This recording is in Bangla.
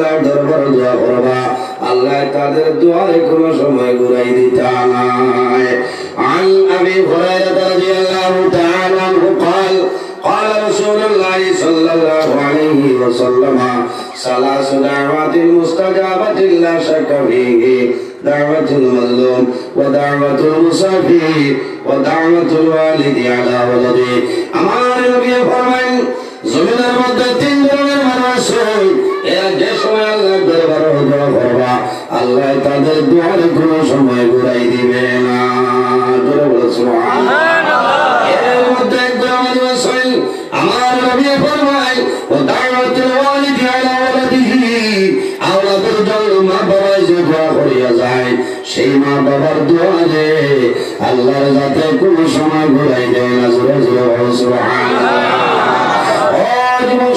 আল্লাহ দরবার দোয়া করবা আল্লাহ তাদের দোয়ারে কোনো সময় ঘুরাই দিতা নাই عن أبي هريرة رضي الله تعالى عنه قال قال رسول الله صلى الله عليه وسلم ثلاث دعوات مستجابة لا شك فيه دعوة المظلوم ودعوة المسافر ودعوة الوالد على ولده আমার নবী ফরমান জমিনের মধ্যে তিন ধরনের মানুষ এরা যে সময় আল্লাহর দরবারে দোয়া করবা আল্লাহ তাদের দোয়ার কোনো সময় ঘুরাই দিবে না জোরে বলো সুবহানাল্লাহ এর মধ্যে একজন মানুষ আমার নবী ফরমান ও দাওয়াতুল ওয়ালিদি আলা ওয়ালাদিহি আওলাদের জন্য মা বাবা যে দোয়া করিয়া যায় সেই মা বাবার দোয়ারে আল্লাহর যাতে কোনো সময় ঘুরাই দেয় না জোরে জোরে বলো সুবহানাল্লাহ ও যুবক